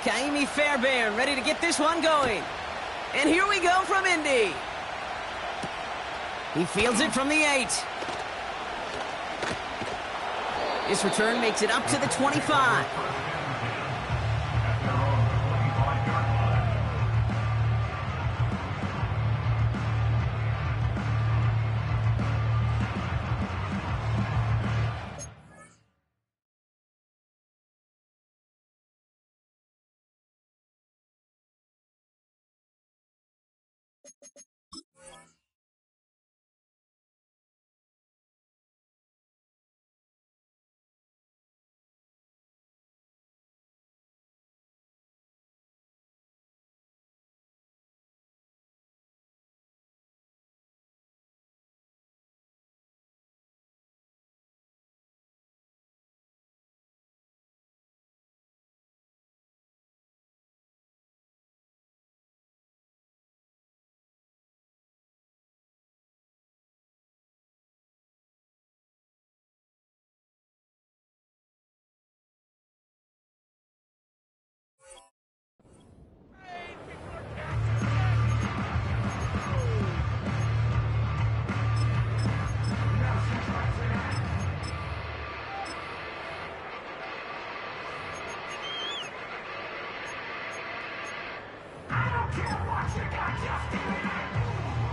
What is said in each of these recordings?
Kaimi Fairbairn ready to get this one going. And here we go from Indy. He fields it from the 8. This return makes it up to the 25.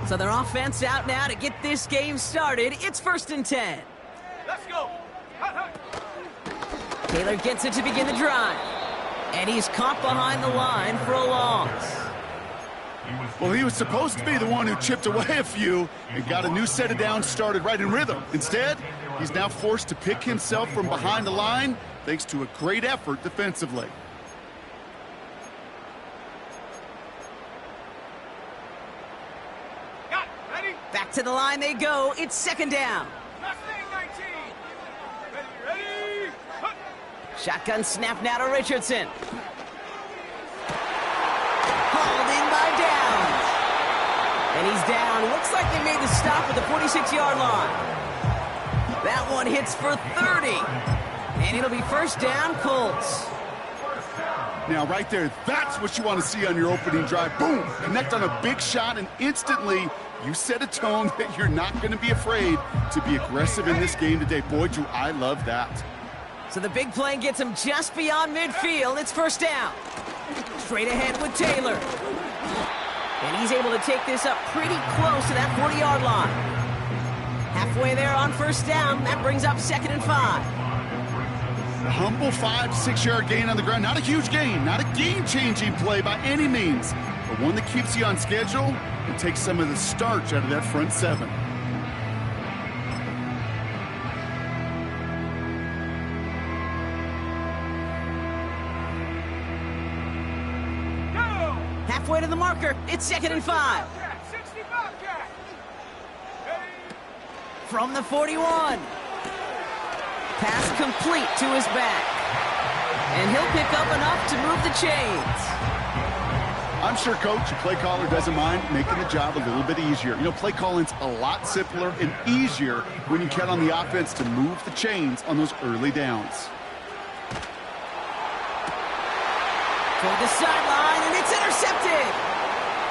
So their offense out now to get this game started. It's 1st and 10. Let's go. Taylor gets it to begin the drive. And he's caught behind the line for a loss. Well, he was supposed to be the one who chipped away a few and got a new set of downs started right in rhythm. Instead, he's now forced to pick himself from behind the line thanks to a great effort defensively. Back to the line they go. It's 2nd down. Ready. Shotgun snap now to Richardson. Hauled in by Downs. And he's down. Looks like they made the stop at the 46-yard line. That one hits for 30. And it'll be 1st down, Colts. Now, right there, that's what you want to see on your opening drive. Boom! Connect on a big shot, and instantly you set a tone that you're not going to be afraid to be aggressive in this game today. Boy, do I love that. So the big play gets him just beyond midfield. It's 1st down. Straight ahead with Taylor. And he's able to take this up pretty close to that 40-yard line. Halfway there on 1st down. That brings up 2nd and 5. A humble 5-6-yard gain on the ground. Not a huge gain, not a game-changing play by any means, but one that keeps you on schedule and takes some of the starch out of that front 7. Halfway to the marker. It's 2nd and 5. From the 41. Pass complete to his back. And he'll pick up enough to move the chains. I'm sure Coach, the play caller, doesn't mind making the job a little bit easier. You know, play calling's a lot simpler and easier when you count on the offense to move the chains on those early downs. Toward the sideline, and it's intercepted.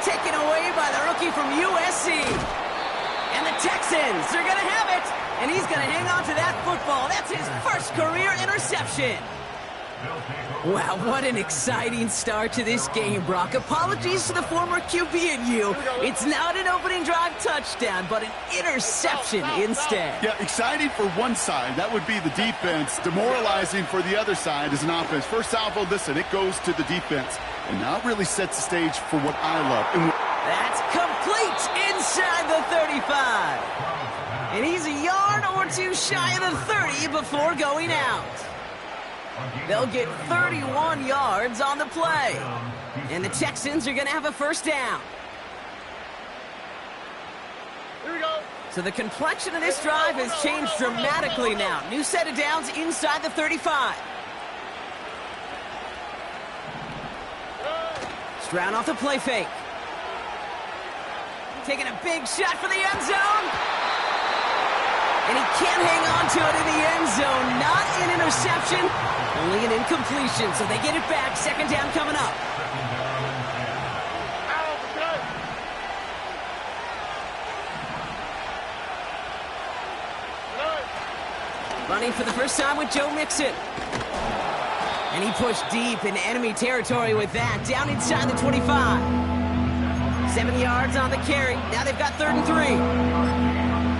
Taken away by the rookie from USC. And the Texans are going to have it. And he's going to hang on to that football. That's his first career interception. Wow, what an exciting start to this game, Brock. Apologies to the former QB and you. It's not an opening drive touchdown, but an interception instead. Yeah, exciting for one side. That would be the defense. Demoralizing for the other side as an offense. First salvo, listen, it goes to the defense. And now it really sets the stage for what I love. That's complete inside the 35. And he's a yard or two shy of the 30 before going out. They'll get 31 yards on the play. And the Texans are going to have a 1st down. Here we go. So the complexion of this drive has changed dramatically now. New set of downs inside the 35. Stroud off the play fake. Taking a big shot for the end zone. And he can't hang on to it in the end zone. Not an interception, only an incompletion. So they get it back. Second down coming up. Running for the first time with Joe Mixon. And he pushed deep in enemy territory with that. Down inside the 25. 7 yards on the carry. Now they've got 3rd and 3.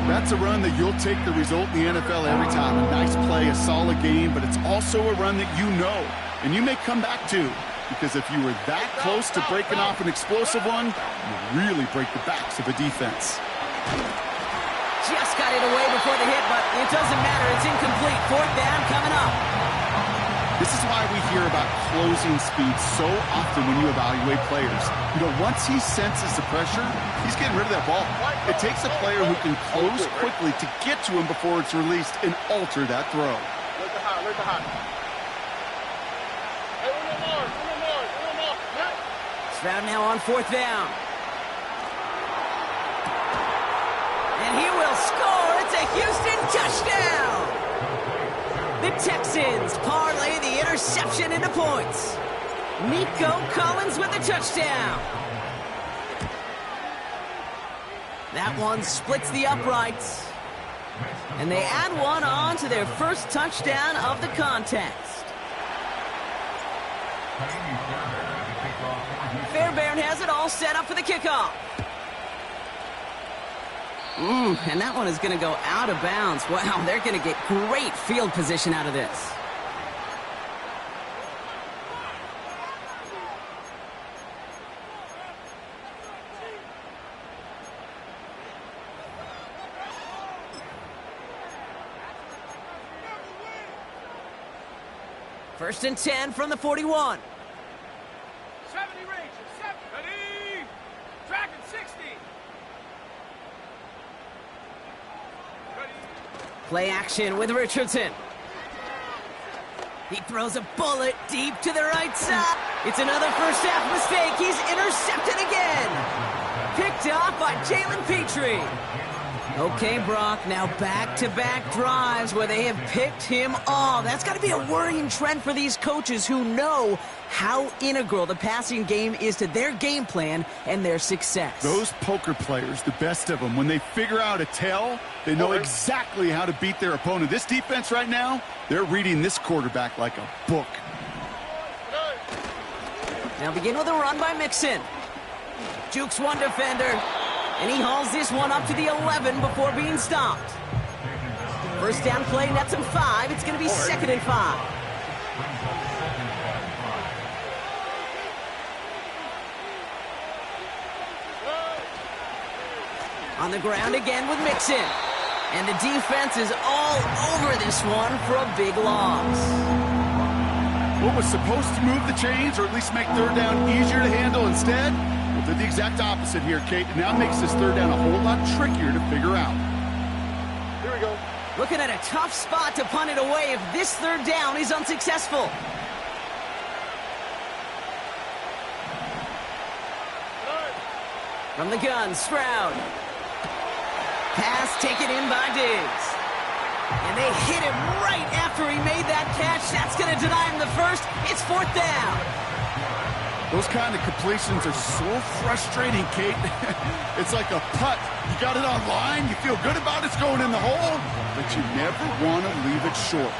That's a run that you'll take the result in the NFL every time. A nice play, a solid game, but it's also a run that you know and you may come back to, because if you were that close to breaking off an explosive one, you really break the backs of a defense. Just got it away before the hit, but it doesn't matter. It's incomplete. 4th down coming up. This is why we hear about closing speed so often when you evaluate players. You know, once he senses the pressure, he's getting rid of that ball. It takes a player who can close quickly to get to him before it's released and alter that throw. Let the hot. Hey, one more. Stroud now on 4th down. And he will score. It's a Houston touchdown. The Texans parlay the interception into points. Nico Collins with the touchdown. That one splits the uprights. And they add one on to their first touchdown of the contest. Fairbairn has it all set up for the kickoff. And that one is going to go out of bounds. Wow, they're going to get great field position out of this. First and 10 from the 41. 70 range. 70. Ready. Tracking 60. Ready. Play action with Richardson. He throws a bullet deep to the right side. It's another first half mistake. He's intercepted again. Picked off by Jalen Petrie. Okay, Brock, now back-to-back drives where they have picked him off. That's got to be a worrying trend for these coaches who know how integral the passing game is to their game plan and their success. Those poker players, the best of them, when they figure out a tell, they know exactly how to beat their opponent. This defense right now, they're reading this quarterback like a book. Now begin with a run by Mixon. Jukes one defender. And he hauls this one up to the 11 before being stopped. First down play, nets him 5. It's going to be 2nd and 5. On the ground again with Mixon. And the defense is all over this one for a big loss. What was supposed to move the chains, or at least make 3rd down easier to handle instead? Well, did the exact opposite here, Kate. It now makes this 3rd down a whole lot trickier to figure out. Here we go. Looking at a tough spot to punt it away if this 3rd down is unsuccessful. From the gun, Stroud. Pass taken in by Diggs. And they hit him right after he made that catch. That's going to deny him the first. It's 4th down. Those kind of completions are so frustrating, Kate. It's like a putt. You got it on line, you feel good about it's going in the hole, but you never want to leave it short.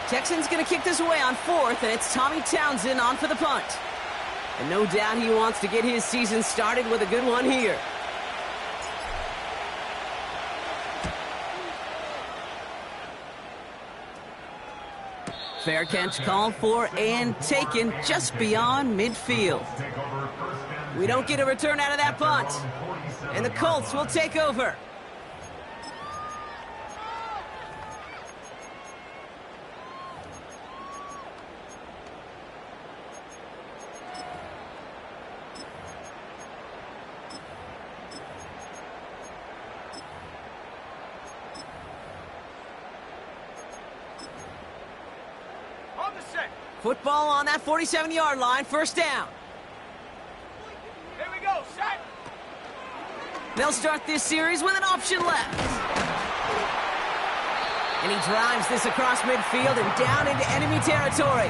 Texans going to kick this away on 4th, and it's Tommy Townsend on for the punt. And no doubt he wants to get his season started with a good one here. Fair catch called for and taken just beyond midfield. We don't get a return out of that punt. And the Colts will take over. Football on that 47-yard line, first down. Here we go, set. They'll start this series with an option left. And he drives this across midfield and down into enemy territory.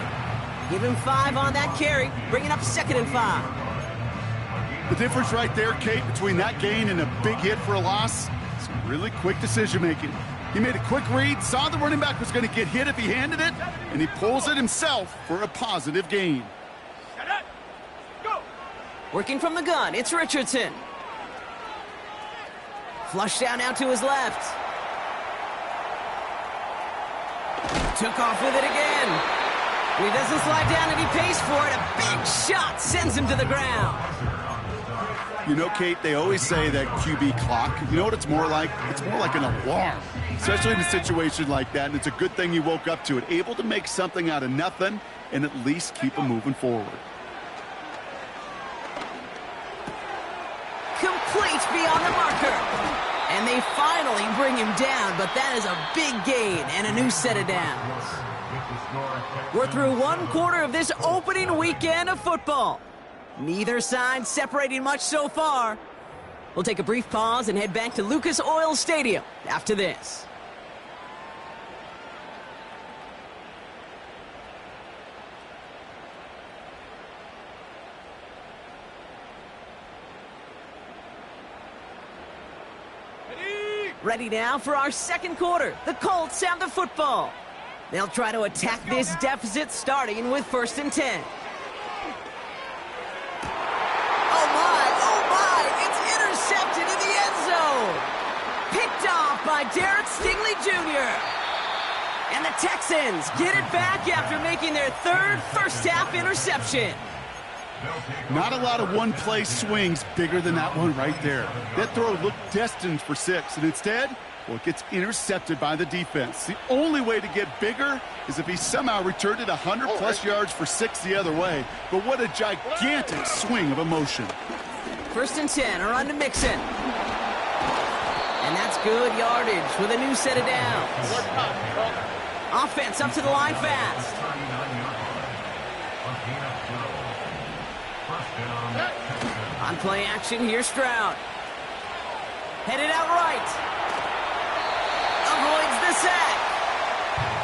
Give him 5 on that carry, bringing up 2nd and 5. The difference right there, Kate, between that gain and a big hit for a loss, is really quick decision-making. He made a quick read, saw the running back was going to get hit if he handed it, and he pulls it himself for a positive gain. Go! Working from the gun, it's Richardson. Flush down out to his left. Took off with it again. He doesn't slide down and he pays for it. A big shot sends him to the ground. You know, Kate, they always say that QB clock, you know what it's more like? It's more like an alarm, especially in a situation like that, and it's a good thing you woke up to it, able to make something out of nothing and at least keep them moving forward. Complete beyond the marker. And they finally bring him down, but that is a big gain and a new set of downs. We're through 1/4 of this opening weekend of football. Neither side separating much so far. We'll take a brief pause and head back to Lucas Oil Stadium after this. Ready now for our 2nd quarter. The Colts have the football. They'll try to attack this deficit starting with 1st and 10. Oh my, it's intercepted in the end zone. Picked off by Derek Stingley Jr. And the Texans get it back after making their 3rd first-half interception. Not a lot of one-play swings bigger than that one right there. That throw looked destined for 6, and instead, well, it gets intercepted by the defense. The only way to get bigger is if he somehow returned it 100-plus yards for 6 the other way. But what a gigantic swing of emotion. 1st and 10, a run to Mixon. And that's good yardage with a new set of downs. Offense up to the line fast. On play action, here's Stroud. Headed out right. Avoids the sack.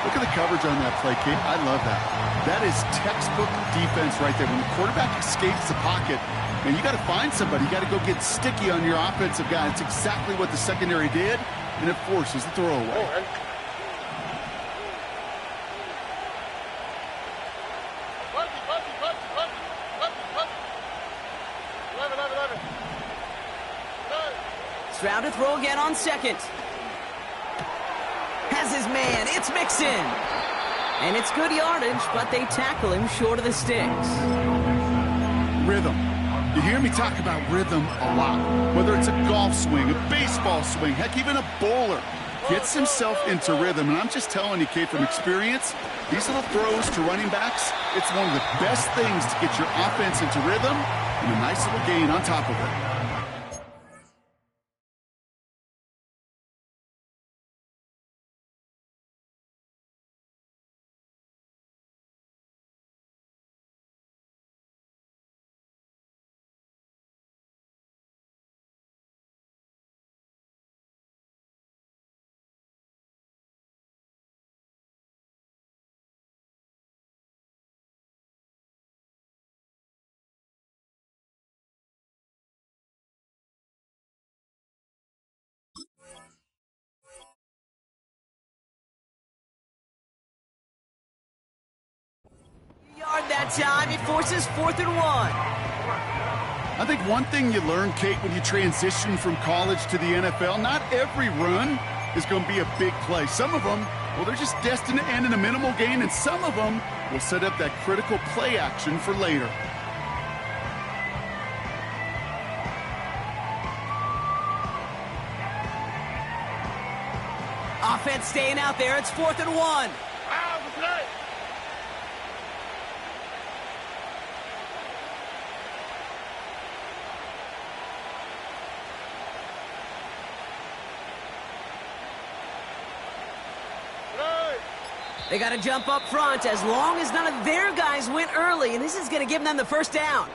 Look at the coverage on that play, Kate. I love that. That is textbook defense right there. When the quarterback escapes the pocket, man, you got to find somebody. You got to go get sticky on your offensive guy. It's exactly what the secondary did, and it forces the throwaway. Stroud to throw again on 2nd. Has his man. It's Mixon. And it's good yardage, but they tackle him short of the sticks. Rhythm. You hear me talk about rhythm a lot. Whether it's a golf swing, a baseball swing, heck, even a bowler gets himself into rhythm. And I'm just telling you, Kate, from experience, these little throws to running backs, it's one of the best things to get your offense into rhythm and a nice little gain on top of it. Yard that time, it forces 4th and 1. I think one thing you learn, Kate, when you transition from college to the NFL, not every run is going to be a big play. Some of them, well, they're just destined to end in a minimal gain, and some of them will set up that critical play action for later. Offense staying out there, it's 4th and 1. They got to jump up front as long as none of their guys went early, and this is going to give them the 1st down.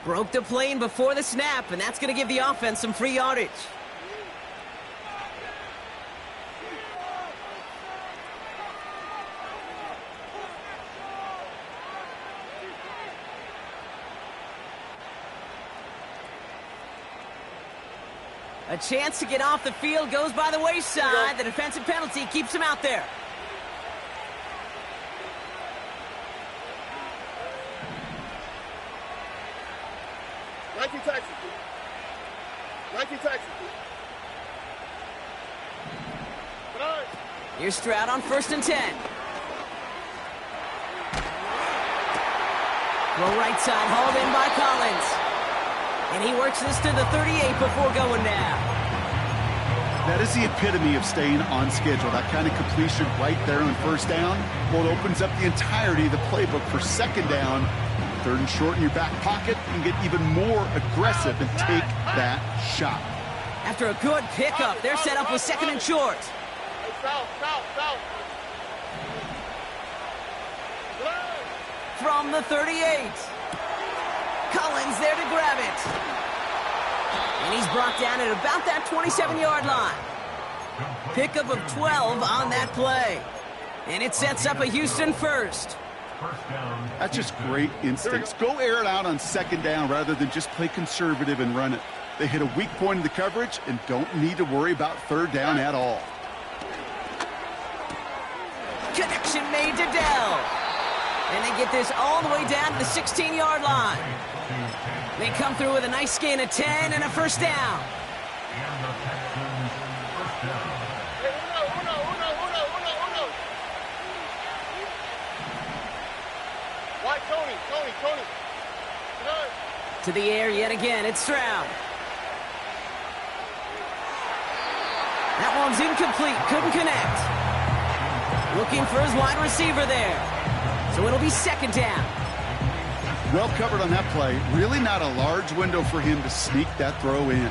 Broke the plane before the snap, and that's going to give the offense some free yardage. A chance to get off the field goes by the wayside. The defensive penalty keeps him out there. Here's Stroud on 1st and 10. Throw right side, hauled in by Collins. And he works this to the 38 before going down. That is the epitome of staying on schedule. That kind of completion right there on 1st down. Well, it opens up the entirety of the playbook for 2nd down. 3rd and short in your back pocket. You can get even more aggressive and take that shot. After a good pickup, they're set up with 2nd and short. From the 38. Collins there to grab it. And he's brought down at about that 27-yard line. Pickup of 12 on that play. And it sets up a Houston first. That's just great instincts. Go air it out on 2nd down rather than just play conservative and run it. They hit a weak point in the coverage and don't need to worry about 3rd down at all. Connection made to Dell. And they get this all the way down to the 16-yard line. They come through with a nice gain of 10 and a 1st down. To the air yet again, it's Stroud. That one's incomplete, couldn't connect. Looking for his wide receiver there. So it'll be 2nd down. Well covered on that play. Really not a large window for him to sneak that throw in.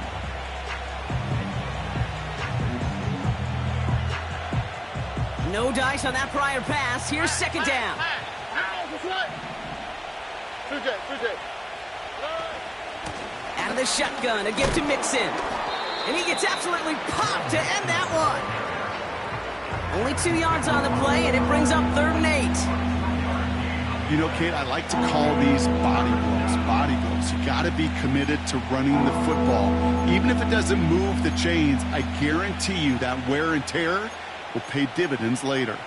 No dice on that prior pass. Here's 2nd down. Out of the shotgun, a gift to Mixon. And he gets absolutely popped to end that one. Only 2 yards on the play, and it brings up 3rd and 8. You know, Kate, I like to call these body blows. Body blows. You got to be committed to running the football. Even if it doesn't move the chains, I guarantee you that wear and tear will pay dividends later.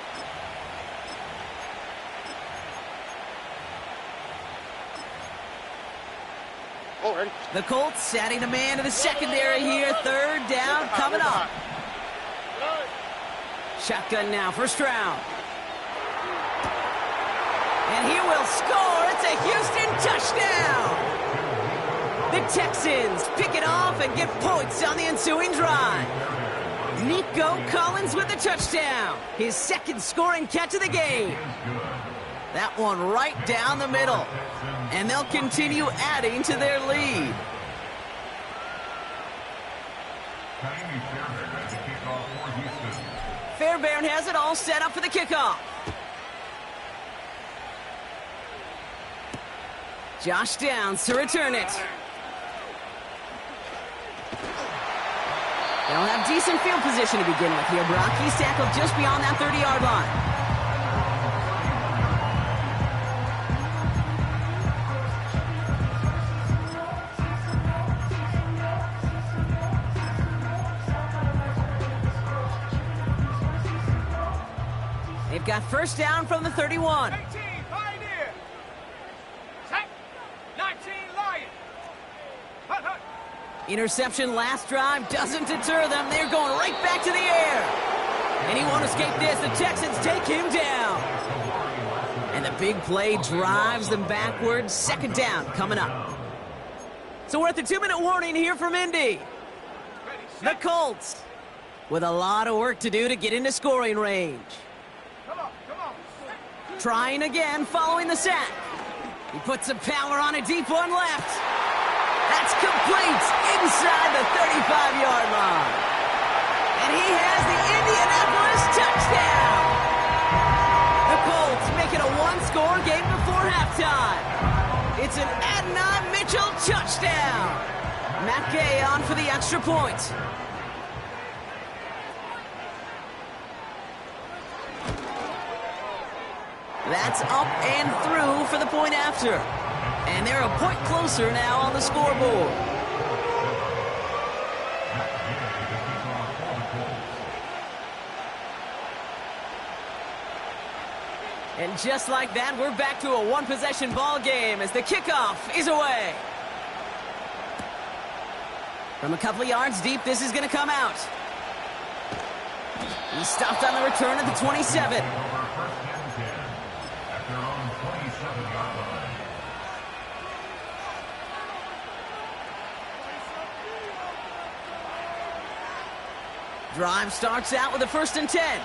The Colts adding a man to the secondary here. 3rd down coming up. Shotgun now for Stroud. And he will score. It's a Houston touchdown. The Texans pick it off and get points on the ensuing drive. Nico Collins with the touchdown. His 2nd scoring catch of the game. That one right down the middle. And they'll continue adding to their lead. Fairbairn has it all set up for the kickoff. Josh Downs to return it. They'll have decent field position to begin with here, Brock. He's tackled just beyond that 30-yard line. They've got 1st down from the 31. 18, Pioneer. 19, Lion. Hut, hut. Interception last drive doesn't deter them. They're going right back to the air. And he won't escape this. The Texans take him down. And the big play drives them backwards. 2nd down coming up. So we're at the 2-minute warning here from Indy. The Colts with a lot of work to do to get into scoring range. Come on. Trying again following the sack. He puts some power on a deep one left. That's complete inside the 35-yard line. And he has the Indianapolis touchdown. The Colts make it a one-score game before halftime. It's an Adonai Mitchell Okay, on for the extra point. That's up and through for the point after. And they're a point closer now on the scoreboard. And just like that, we're back to a one-possession ball game as the kickoff is away. From a couple of yards deep, this is going to come out. He stopped on the return at the 27. Drive starts out with a 1st and 10.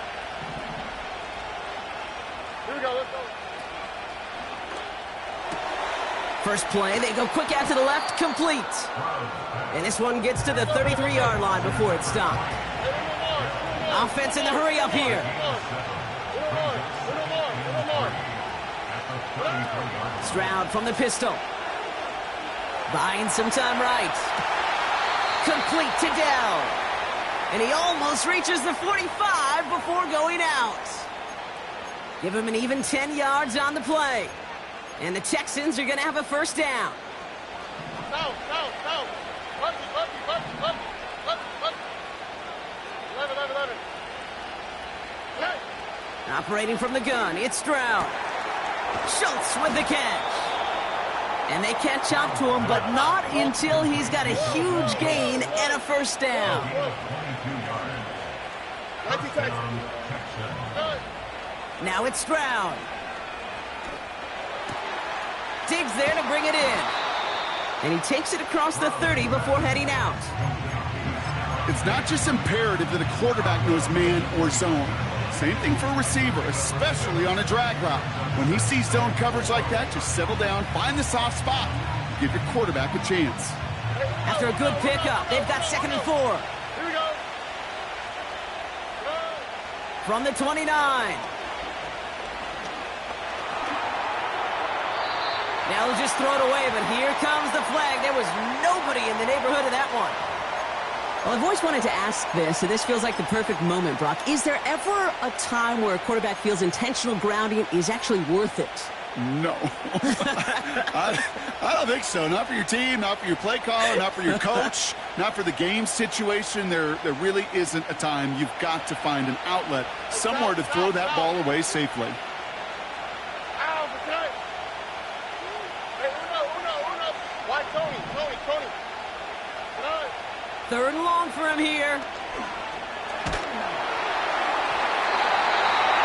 Here we go, let's go. First play, they go quick out to the left, complete. And this one gets to the 33-yard line before it's stopped. Offense in the hurry up here. Stroud from the pistol. Buying some time right. Complete to Dell. And he almost reaches the 45 before going out. Give him an even 10 yards on the play. And the Texans are going to have a 1st down. No. Levy. Hey. Operating from the gun, it's Stroud. Schultz with the catch. And they catch up to him, but not until he's got a huge gain and a 1st down. Now it's Stroud. Digs there to bring it in. And he takes it across the 30 before heading out. It's not just imperative that a quarterback knows man or zone. Same thing for a receiver, especially on a drag route. When he sees zone coverage like that, just settle down, find the soft spot, give your quarterback a chance. After a good pickup, they've got 2nd and 4. Here we go. From the 29. Now they'll just throw it away, but here comes the flag. There was nobody in the neighborhood of that one. Well, I've always wanted to ask this, and this feels like the perfect moment, Brock. Is there ever a time where a quarterback feels intentional grounding is actually worth it? No. I don't think so. Not for your team, not for your play caller, not for your coach, not for the game situation. There really isn't a time. You've got to find an outlet, somewhere to throw that ball away safely. Why, Tony? 3rd and long for him here.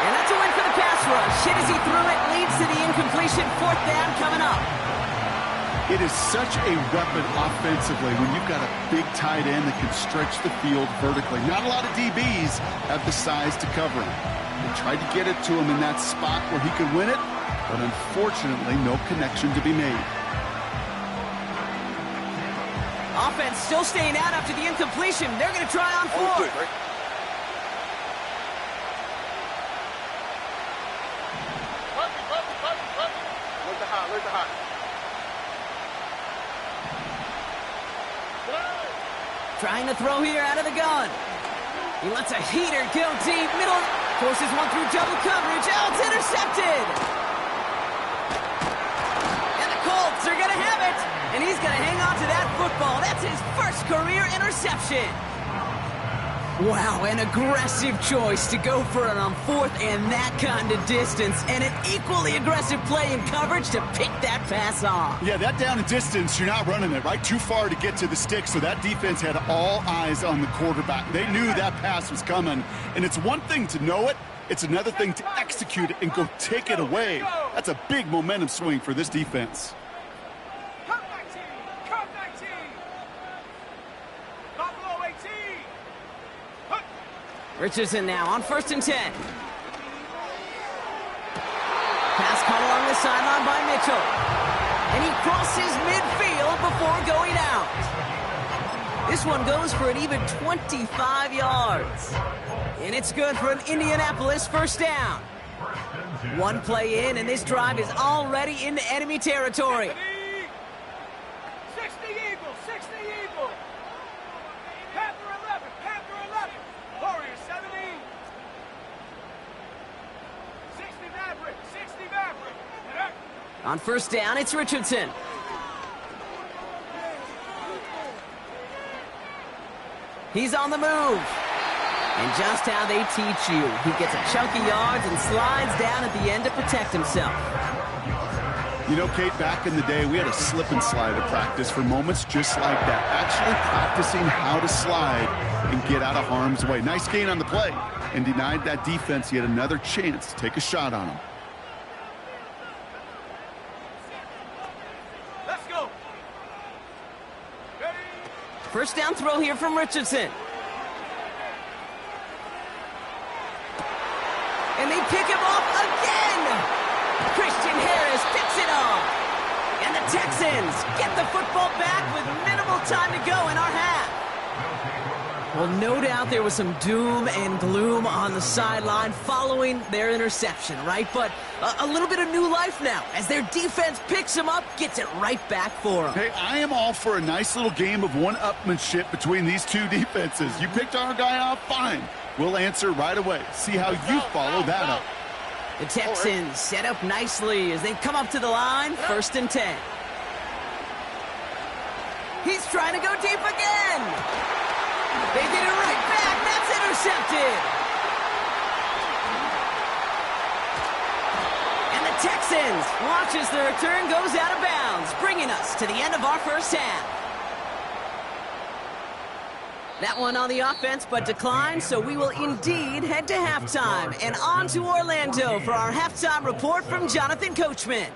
And that's a win for the pass rush. Hit as he threw it, leads to the incompletion. 4th down coming up. It is such a weapon offensively when you've got a big tight end that can stretch the field vertically. Not a lot of DBs have the size to cover him. They tried to get it to him in that spot where he could win it, but unfortunately no connection to be made. Offense still staying out after the incompletion. They're going to try on 4th. Where's the hot? Trying to throw here out of the gun. He lets a heater go deep. Middle. Forces one through double coverage. Oh, it's intercepted. And the Colts are going to have it. And he's going to hang on to that football. That's his 1st career interception. Wow, an aggressive choice to go for it on 4th and that kind of distance. And an equally aggressive play in coverage to pick that pass off. Yeah, that down and distance, you're not running it, right? Too far to get to the stick, so that defense had all eyes on the quarterback. They knew that pass was coming. And it's one thing to know it. It's another thing to execute it and go take it away. That's a big momentum swing for this defense. Richardson now on 1st and 10. Pass caught along the sideline by Mitchell. And he crosses midfield before going out. This one goes for an even 25 yards. And it's good for an Indianapolis 1st down. One play in, and this drive is already into enemy territory. 60 Eagles, 60 Eagles. On first down, it's Richardson. He's on the move. And just how they teach you. He gets a chunk of yards and slides down at the end to protect himself. You know, Kate, back in the day, we had a slip and slide at practice for moments just like that. Actually practicing how to slide and get out of harm's way. Nice gain on the play, and denied that defense yet another chance to take a shot on him. Let's go. Ready? First down throw here from Richardson. And they pick him off again. Christian Harris picks it off. And the Texans get the football back with minimal time to go in our half. Well, no doubt there was some doom and gloom on the sideline following their interception, right? But a little bit of new life now as their defense picks him up, gets it right back for them. Hey, I am all for a nice little game of one-upmanship between these two defenses. You picked our guy off, fine. We'll answer right away. See how you follow that up. The Texans set up nicely as they come up to the line, 1st and 10. He's trying to go deep again. They get it right back. That's intercepted. And the Texans watch as the return goes out of bounds, bringing us to the end of our first half. That one on the offense, but declined, so we will indeed head to halftime. And on to Orlando for our halftime report from Jonathan Coachman.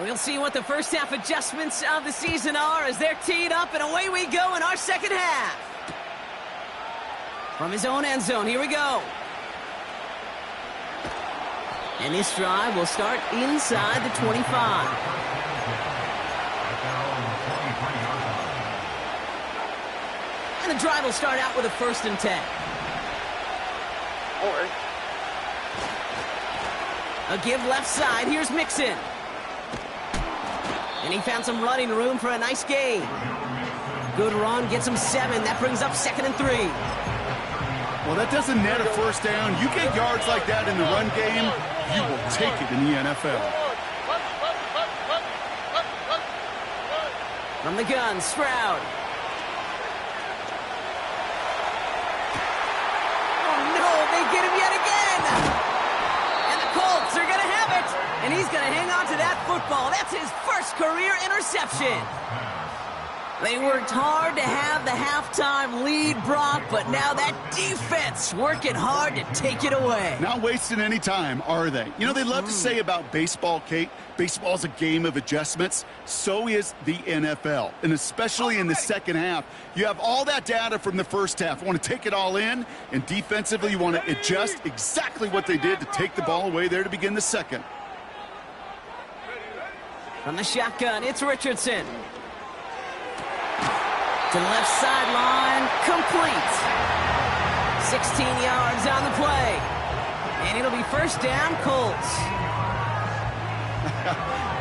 We'll see what the first half adjustments of the season are as they're teed up, and away we go in our second half. From his own end zone, here we go. And this drive will start inside the 25. And the drive will start out with a 1st and 10. A give left side, here's Mixon. And he found some running room for a nice gain. Good run, gets him 7. That brings up 2nd and 3. Well, that doesn't net a first down. You get yards like that in the run game, you will take it in the NFL. From the gun, Stroud. Oh, no, they get him yet again. And the Colts are going to have it. And he's going to hang on to that football. That's his first career interception. They worked hard to have the halftime lead, Brock, but now that defense working hard to take it away. Not wasting any time, are they? You know, they love to say about baseball, Kate, baseball's a game of adjustments. So is the NFL, and especially in the second half. You have all that data from the first half. You want to take it all in, and defensively you want to adjust exactly what they did to take the ball away there to begin the second. From the shotgun, it's Richardson. To the left sideline, complete. 16 yards on the play. And it'll be first down, Colts.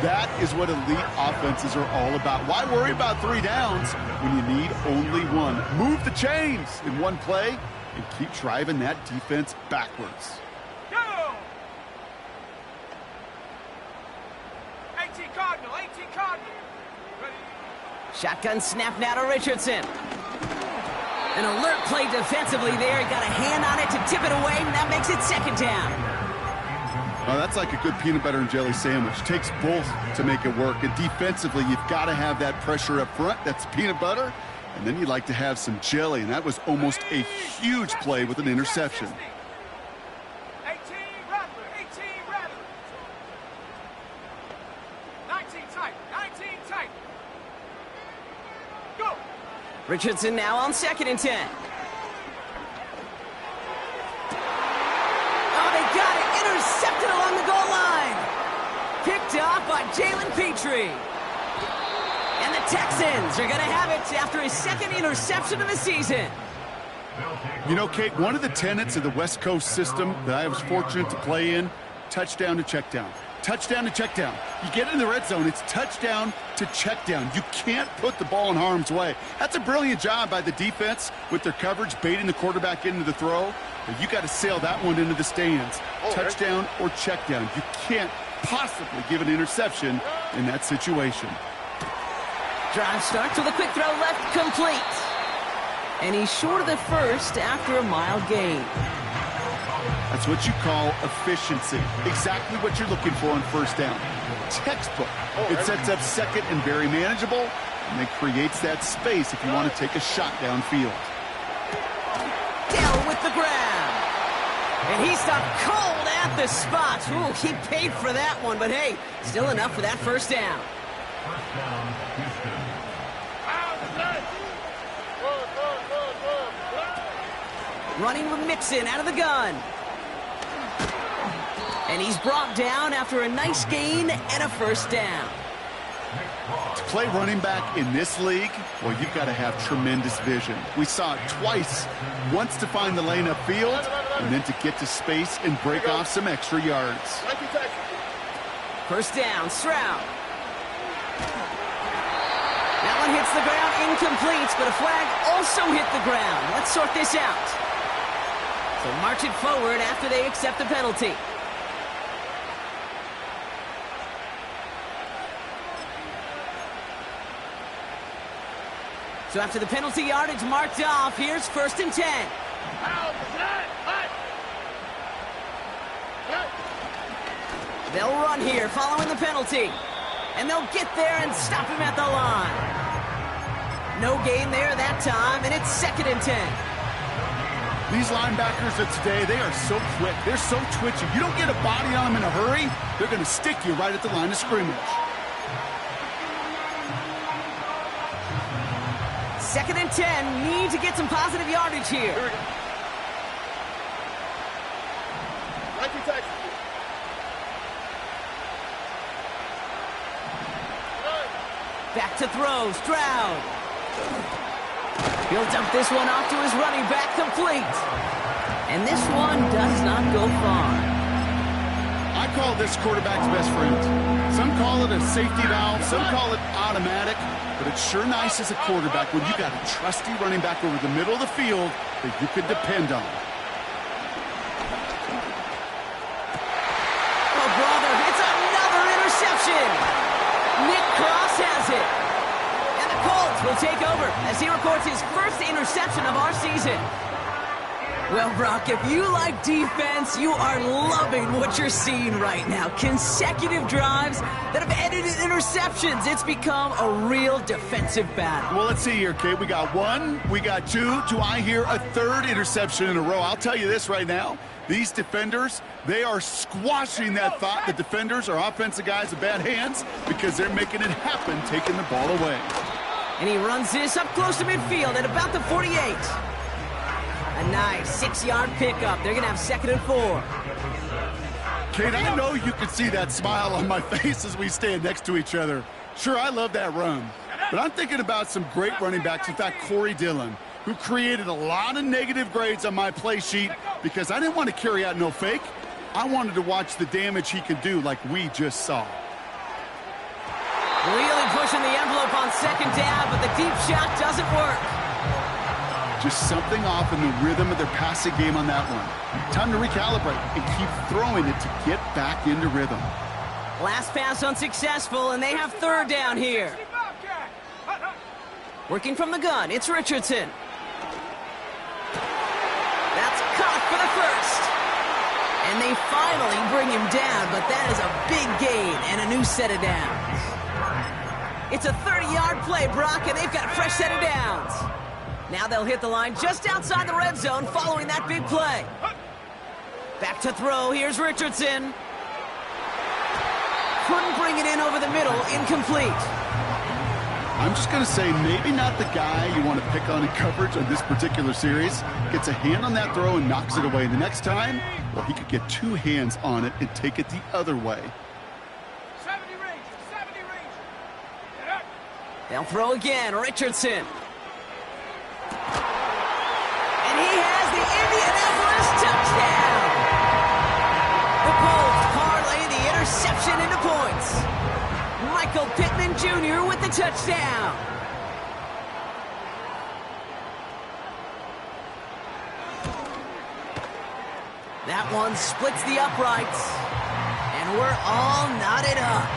That is what elite offenses are all about. Why worry about 3 downs when you need only 1? Move the chains in one play and keep driving that defense backwards. Go! 18 Cardinal, 18 Cardinal. Ready? Shotgun snap now to Richardson. An alert play defensively there. He got a hand on it to tip it away, and that makes it 2nd down. Oh, that's like a good peanut butter and jelly sandwich. Takes both to make it work. And defensively, you've got to have that pressure up front. That's peanut butter. And then you'd like to have some jelly. And that was almost a huge play with an interception. 18 Rattler, 18 Rattler. 19 tight, 19 tight. Go! Richardson now on 2nd and 10. Oh, they got it. Intercepted along the goal line. Picked off by Jalen Petrie. And the Texans are going to have it after his 2nd interception of the season. You know, Kate, one of the tenets of the West Coast system that I was fortunate to play in, touchdown to check down. touchdown to check down. You get in the red zone, it's touchdown to check down. You can't put the ball in harm's way. That's a brilliant job by the defense with their coverage, baiting the quarterback into the throw. But you got to sail that one into the stands. Touchdown or check down. You can't possibly give an interception in that situation. Drive starts with a quick throw left, complete. And he's short of the first after a mile gain. That's what you call efficiency. Exactly what you're looking for on first down. Textbook. It sets up second and very manageable, and it creates that space if you want to take a shot downfield. Down with the grab. And he stopped cold at the spot. Ooh, he paid for that one, but hey, still enough for that first down. Running with Mixon out of the gun. And he's brought down after a nice gain and a first down. To play running back in this league, well, you've got to have tremendous vision. We saw it twice. Once to find the lane upfield, and then to get to space and break off some extra yards. First down, Stroud. That one hits the ground, incomplete, but a flag also hit the ground. Let's sort this out. So march it forward after they accept the penalty. So after the penalty yardage marked off, here's 1st and 10. They'll run here following the penalty. And they'll get there and stop him at the line. No gain there that time, and it's 2nd and 10. These linebackers of today, they are so quick. They're so twitchy. You don't get a body on them in a hurry, they're going to stick you right at the line of scrimmage. 2nd and 10, need to get some positive yardage here. Here we go. Back to throw, Stroud. He'll dump this one off to his running back, complete. And this one does not go far. I call this quarterback's best friend. Some call it a safety valve, some call it automatic, but it's sure nice as a quarterback when you got a trusty running back over the middle of the field that you can depend on. Oh, brother, it's another interception. Nick Cross has it. And the Colts will take over as he records his first interception of our season. Well, Brock, if you like defense, you are loving what you're seeing right now. Consecutive drives that have ended in interceptions. It's become a real defensive battle. Well, let's see here, Kate. We got one, we got two. Do I hear a third interception in a row? I'll tell you this right now. These defenders, they are squashing that thought that defenders are offensive guys with bad hands because they're making it happen, taking the ball away. And he runs this up close to midfield at about the 48. A nice 6-yard pickup. They're going to have 2nd and 4. Kate, I know you can see that smile on my face as we stand next to each other. Sure, I love that run. But I'm thinking about some great running backs. In fact, Corey Dillon, who created a lot of negative grades on my play sheet because I didn't want to carry out no fake. I wanted to watch the damage he could do like we just saw. Really pushing the envelope on 2nd down, but the deep shot doesn't work. Just something off in the rhythm of their passing game on that one. Time to recalibrate and keep throwing it to get back into rhythm. Last pass unsuccessful, and they have 3rd down here. Working from the gun, it's Richardson. That's caught for the first. And they finally bring him down, but that is a big gain and a new set of downs. It's a 30-yard play, Brock, and they've got a fresh set of downs. Now they'll hit the line just outside the red zone following that big play. Back to throw. Here's Richardson. Couldn't bring it in over the middle. Incomplete. I'm just going to say maybe not the guy you want to pick on in coverage on this particular series. Gets a hand on that throw and knocks it away. The next time, well, he could get 2 hands on it and take it the other way. 70 Rangers. Get up. They'll throw again. Richardson. And he has the Indianapolis touchdown. The Colts parlay the interception conversion into points. Michael Pittman Jr. with the touchdown. That one splits the uprights. And we're all knotted up.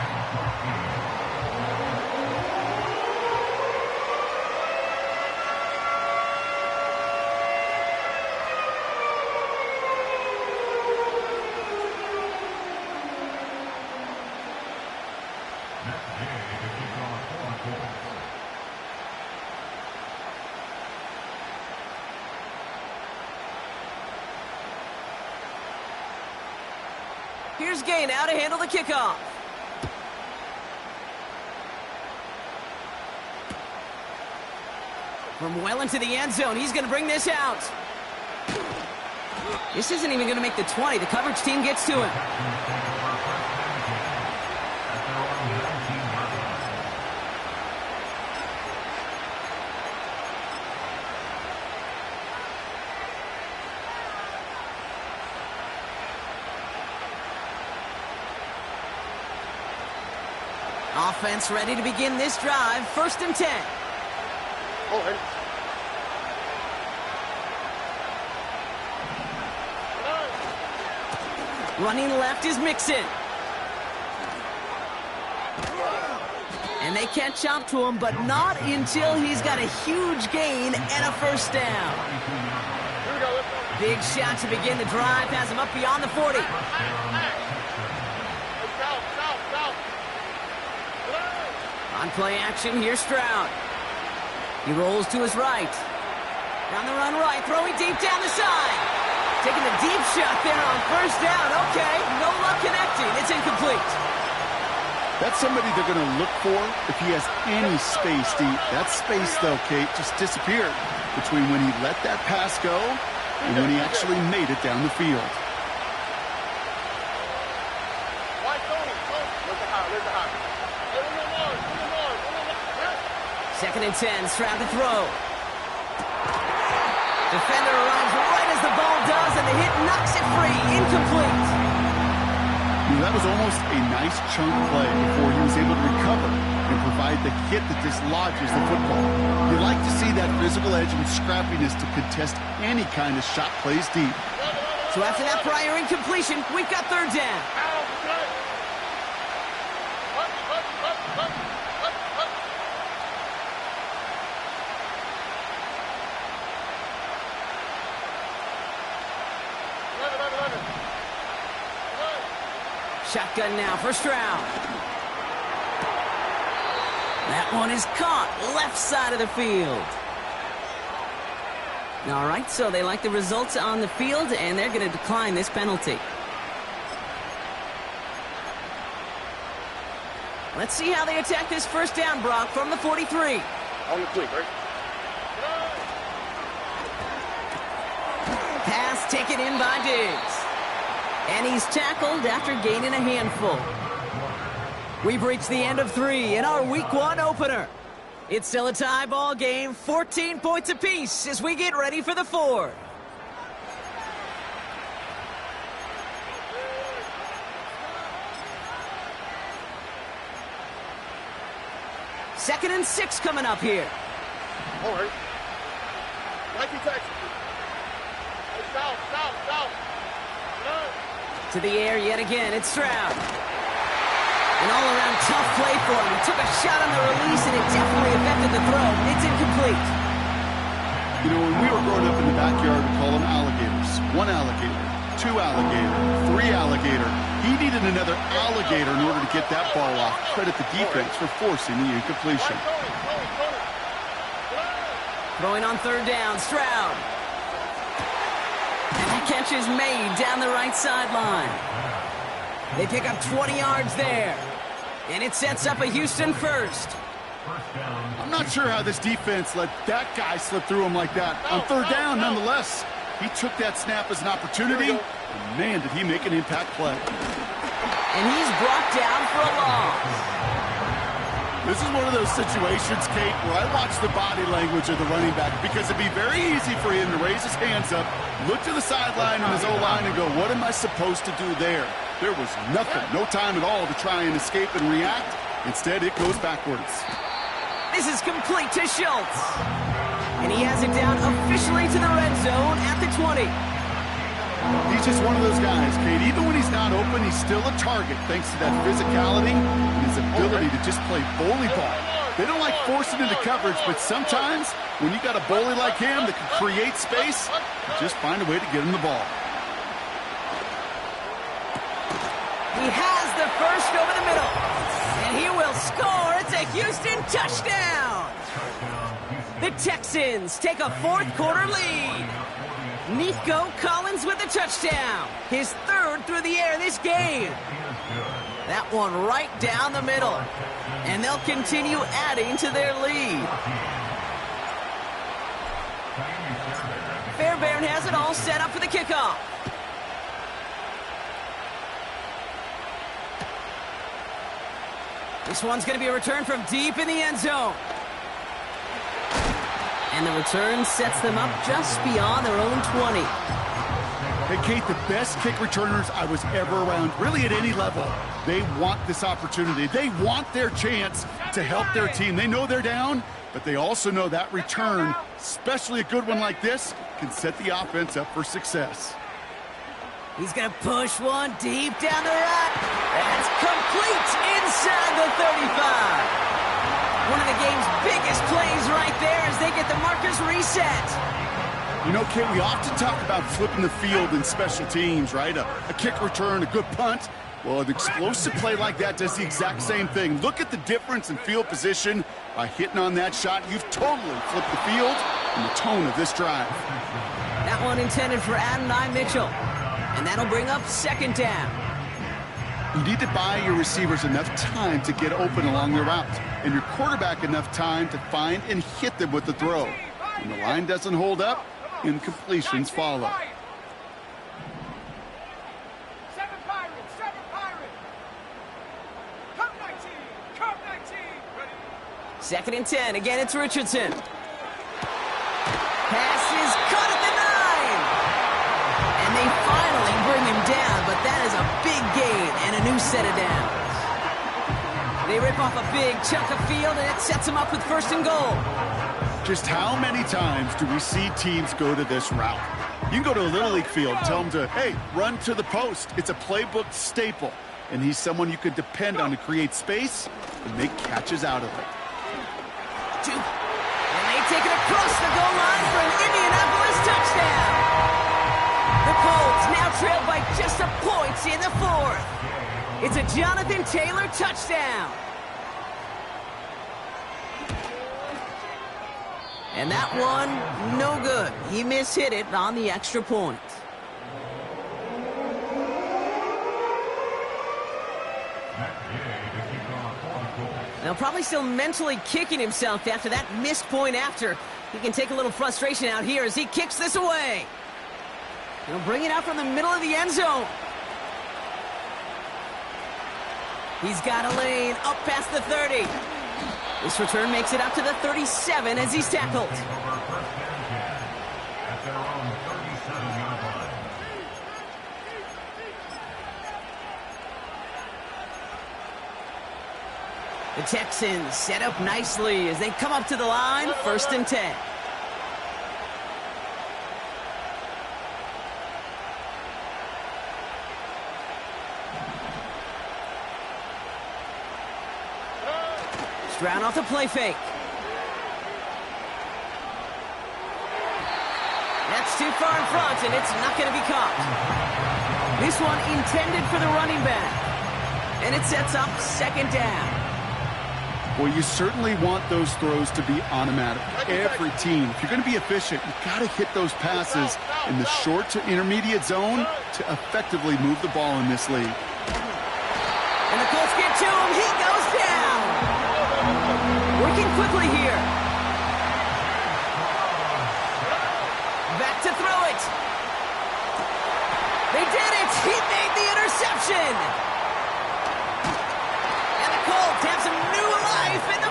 Here's Gay now to handle the kickoff. From well into the end zone, he's going to bring this out. This isn't even going to make the 20. The coverage team gets to him. Offense ready to begin this drive. 1st and 10. Hold. Running left is Mixon. And they catch up to him, but not until he's got a huge gain and a 1st down. Big shot to begin the drive. Has him up beyond the 40. On play action, here's Stroud. He rolls to his right. On the run right, throwing deep down the side. Taking the deep shot there on 1st down. Okay, no luck connecting. It's incomplete. That's somebody they're going to look for if he has any space deep. That space, though, Kate, just disappeared between when he let that pass go and when he actually made it down the field. Second and 10, Stroud to throw. Defender arrives right as the ball does, and the hit knocks it free. Incomplete. That was almost a nice chunk play before he was able to recover and provide the hit that dislodges the football. You like to see that physical edge and scrappiness to contest any kind of shot plays deep. So after that prior incompletion, we've got 3rd down. Shotgun now for Stroud. That one is caught left side of the field. All right, so they like the results on the field, and they're going to decline this penalty. Let's see how they attack this 1st down, Brock, from the 43. On the quick, right? Pass taken in by Diggs. And he's tackled after gaining a handful. We've reached the end of 3 in our Week 1 opener. It's still a tie ball game, 14 points apiece as we get ready for the 4th. Second and 6 coming up here. All right. Nike Texas. South. To the air yet again, it's Stroud. An all-around tough play for him. He took a shot on the release, and it definitely affected the throw. It's incomplete. You know, when we were growing up in the backyard, we call them alligators. 1 alligator, 2 alligator, 3 alligator. He needed another alligator in order to get that ball off. Credit the defense for forcing the incompletion. Throwing on 3rd down, Stroud. And the catch is made down the right sideline. They pick up 20 yards there. And it sets up a Houston 1st. I'm not sure how this defense let that guy slip through him like that. On 3rd down, nonetheless, he took that snap as an opportunity. And man, did he make an impact play. And he's brought down for a loss. This is one of those situations, Kate, where I watch the body language of the running back because it'd be very easy for him to raise his hands up, look to the sideline in his O-line and go, what am I supposed to do there? There was nothing, no time at all to try and escape and react. Instead, it goes backwards. This is complete to Schultz. And he has it down officially to the red zone at the 20. He's just one of those guys, Kate. Even when he's not open, he's still a target thanks to that physicality and his ability to just play bully ball. They don't like forcing into coverage, but sometimes when you got a bully like him that can create space, just find a way to get him the ball. He has the first over the middle. And he will score. It's a Houston touchdown. The Texans take a fourth-quarter lead. Nico Collins with a touchdown. His third through the air this game. That one right down the middle. And they'll continue adding to their lead. Fairbairn has it all set up for the kickoff. This one's going to be a return from deep in the end zone. And the return sets them up just beyond their own 20. Hey, Kate, the best kick returners I was ever around, really at any level, they want this opportunity. They want their chance to help their team. They know they're down, but they also know that return, especially a good one like this, can set the offense up for success. He's going to push one deep down the right. That's complete inside the 35. One of the game's biggest plays right there as they get the markers reset. You know, Kate, we often talk about flipping the field in special teams, right? A kick return, a good punt. Well, an explosive play like that does the exact same thing. Look at the difference in field position. By hitting on that shot, you've totally flipped the field and the tone of this drive. That one intended for Adonai Mitchell. And that'll bring up second down. You need to buy your receivers enough time to get open along the route, and your quarterback enough time to find and hit them with the throw. When the line doesn't hold up, incompletions follow. Second and 10. Again, it's Richardson. Pass is caught at the 9. And they finally bring him down, but that is a big gain and a new set of downs. They rip off a big chunk of field, and it sets them up with first and goal. Just how many times do we see teams go to this route? You can go to a Little League field, tell them to, hey, run to the post. It's a playbook staple, and he's someone you could depend on to create space and make catches out of it. And they take it across the goal line for an Indianapolis touchdown. The Colts now trail by just a point in the fourth. It's a Jonathan Taylor touchdown. And that one, no good. He mishit it on the extra point. Now probably still mentally kicking himself after that missed point after. He can take a little frustration out here as he kicks this away. He'll bring it out from the middle of the end zone. He's got a lane up past the 30. This return makes it up to the 37 as he's tackled. The Texans set up nicely as they come up to the line, first and 10. Stroud off the play fake. That's too far in front, and it's not going to be caught. This one intended for the running back. And it sets up second down. Well, you certainly want those throws to be automatic. Every team, if you're going to be efficient, you've got to hit those passes in the short to intermediate zone to effectively move the ball in this league. And the Colts get to him. He goes down. Working quickly here. Back to throw it. They did it. He made the interception. And the Colts have some new life in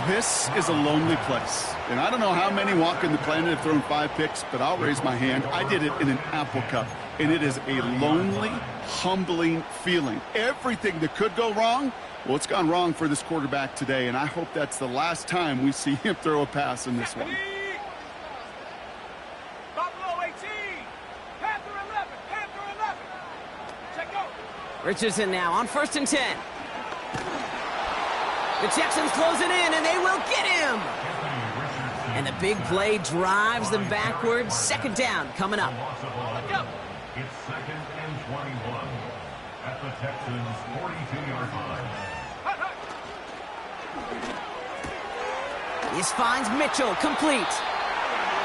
This is a lonely place. And I don't know how many walking the planet have thrown 5 picks, but I'll raise my hand. I did it in an Apple Cup. And it is a lonely, humbling feeling. Everything that could go wrong, well, it's gone wrong for this quarterback today. And I hope that's the last time we see him throw a pass in this one. Richardson now on 1st and 10. The Texans closing in, and they will get him. And the big play drives them backwards. 2nd down coming up. It's 2nd and 21 at the Texans' 42-yard line. This finds Mitchell complete.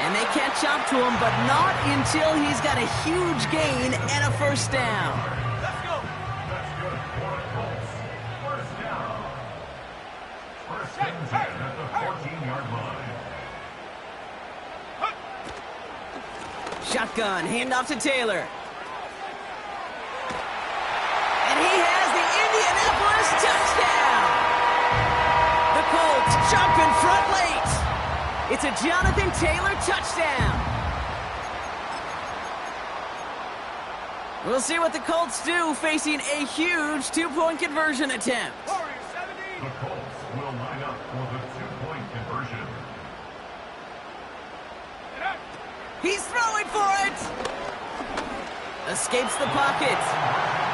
And they catch up to him, but not until he's got a huge gain and a 1st down. Shotgun, handoff to Taylor. And he has the Indianapolis touchdown. The Colts jump in front late. It's a Jonathan Taylor touchdown. We'll see what the Colts do facing a huge 2-point conversion attempt. The Colts will line up for the 2-point conversion. He's throwing for it. Escapes the pocket.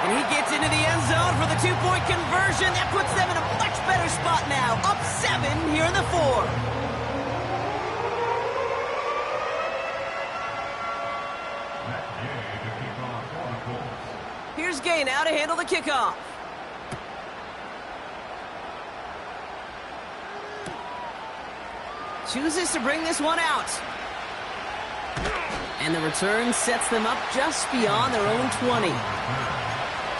And he gets into the end zone for the 2-point conversion. That puts them in a much better spot now. Up 7 here in the 4th. Here's Gay now to handle the kickoff. Chooses to bring this one out. And the return sets them up just beyond their own 20.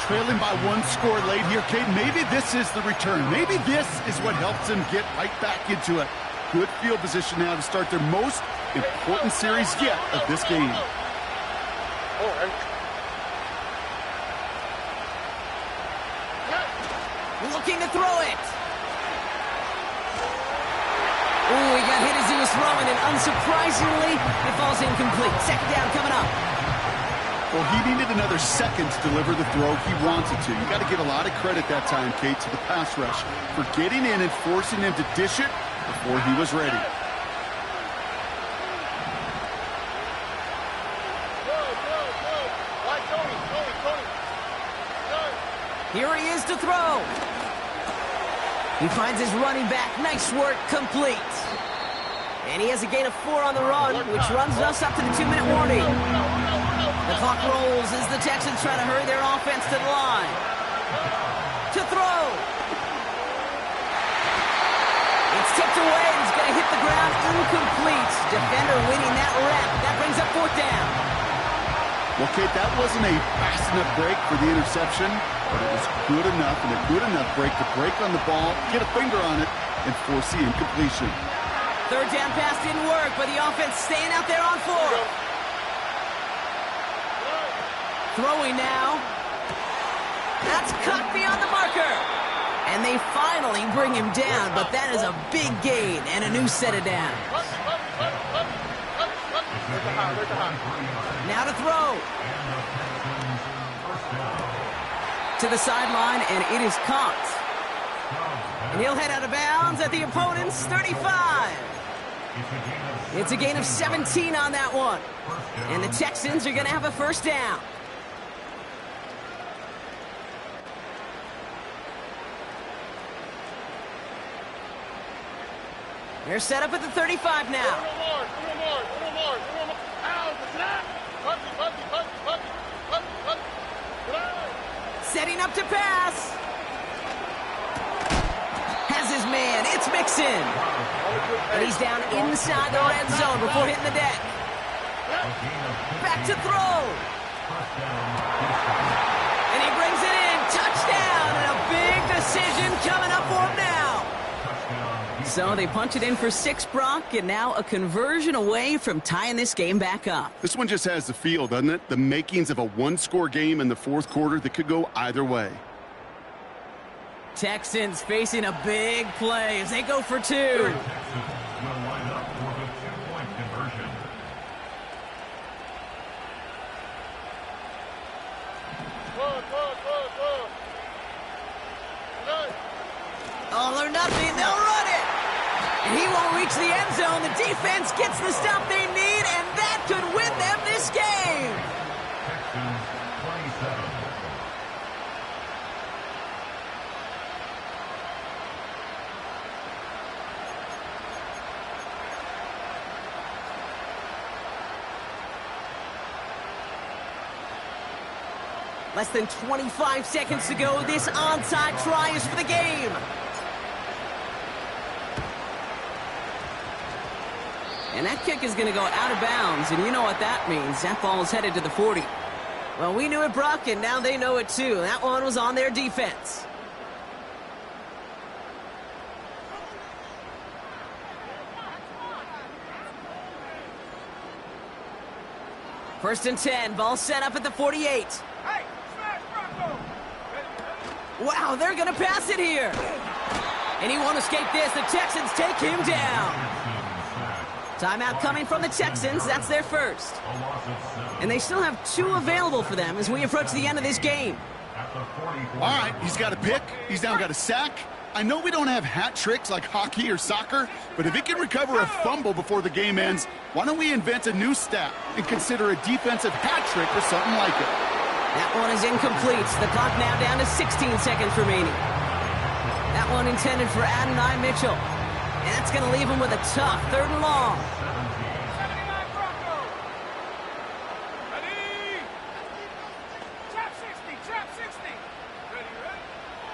Trailing by 1 score late here, Kate. Maybe this is the return. Maybe this is what helps them get right back into it. Good field position now to start their most important series yet of this game. Looking to throw it. Ooh, he got hit as he was throwing, and unsurprisingly, it falls incomplete. 2nd down coming up. Well, he needed another second to deliver the throw he wanted to. You got to give a lot of credit that time, Kate, to the pass rush for getting in and forcing him to dish it before he was ready. Here he is to throw. He finds his running back. Nice work, complete. And he has a gain of 4 on the run, which runs us up to the 2-minute warning. The clock rolls as the Texans try to hurry their offense to the line. To throw. It's tipped away, and he's going to hit the ground incomplete. Defender winning that rep. That brings up 4th down. Well, Kate, that wasn't a fast enough break for the interception, but it was good enough and a good enough break to break on the ball, get a finger on it, and force the incompletion. 3rd down pass didn't work, but the offense staying out there on 4th. Throwing now. That's cut beyond the marker. And they finally bring him down, but that is a big gain and a new set of downs. Now to throw. To the sideline, and it is caught. And he'll head out of bounds at the opponent's 35. It's a gain of 17 on that one. And the Texans are going to have a 1st down. They're set up at the 35 now. Setting up to pass. Has his man. It's Mixon. And he's down inside the red zone before hitting the deck. Back to throw. And he brings it in. Touchdown. And a big decision coming up for him now. So they punch it in for 6, Brock, and now a conversion away from tying this game back up. This one just has the feel, doesn't it? The makings of a 1-score game in the 4th quarter that could go either way. Texans facing a big play as they go for two. Texans will line up for the two-point conversion. All or nothing, they'll run it. And he won't reach the end zone. The defense gets the stop they need, and that could win them this game. Texans 27. Less than 25 seconds to go. This onside try is for the game. And that kick is going to go out of bounds, and you know what that means. That ball is headed to the 40. Well, we knew it, Brock, and now they know it too. That one was on their defense. First and 10, ball set up at the 48. Wow, they're going to pass it here. And he won't escape this. The Texans take him down. Timeout coming from the Texans. That's their first. And they still have 2 available for them as we approach the end of this game. All right, he's got a pick. He's now got a sack. I know we don't have hat tricks like hockey or soccer, but if he can recover a fumble before the game ends, why don't we invent a new stat and consider a defensive hat trick or something like it? That one is incomplete. The clock now down to 16 seconds remaining. That one intended for Adonai Mitchell. And that's going to leave him with a tough 3rd and long.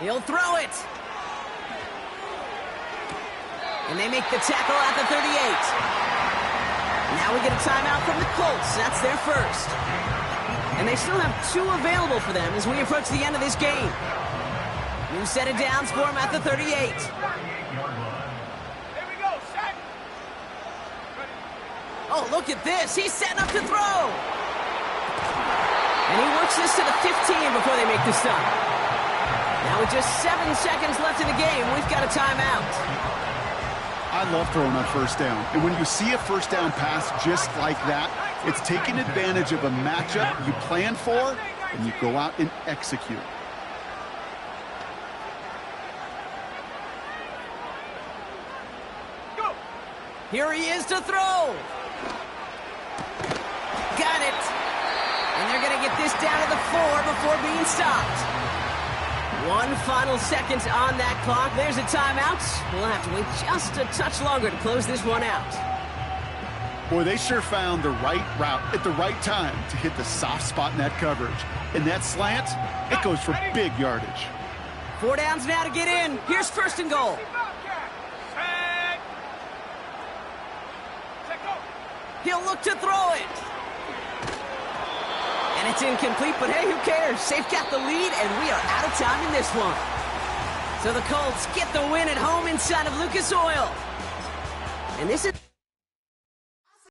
He'll throw it. And they make the tackle at the 38. Now we get a timeout from the Colts. That's their first. And they still have 2 available for them as we approach the end of this game. New set of downs for him at the 38. Here we go, set. Oh, look at this. He's setting up to throw. And he works this to the 15 before they make the stop. Now with just 7 seconds left in the game, we've got a timeout. I love throwing on first down. And when you see a first down pass just like that, it's taking advantage of a matchup you plan for, and you go out and execute. Go. Here he is to throw. Got it. And they're going to get this down to the 4 before being stopped. 1 final second on that clock. There's a timeout. We'll have to wait just a touch longer to close this one out. Boy, they sure found the right route at the right time to hit the soft spot in that coverage. And that slant, it goes for big yardage. 4 downs now to get in. Here's 1st and goal. He'll look to throw it. And it's incomplete, but hey, who cares? They've got the lead, and we are out of time in this one. So the Colts get the win at home inside of Lucas Oil. And this is...